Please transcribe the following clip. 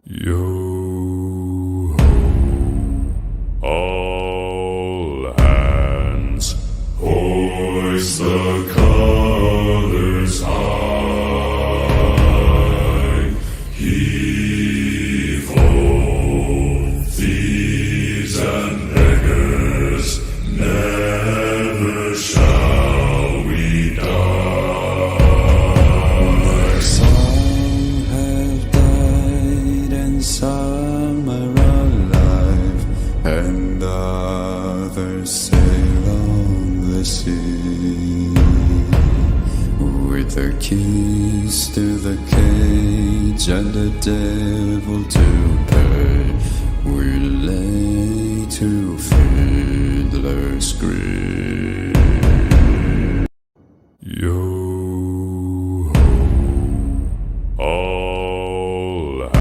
Yo ho, all hands, hoist the colors high. Heave ho, thieves and beggars, never shall we die. Some have died and some are alive, and others sail on the sea with the keys to the cage and the devil to pay.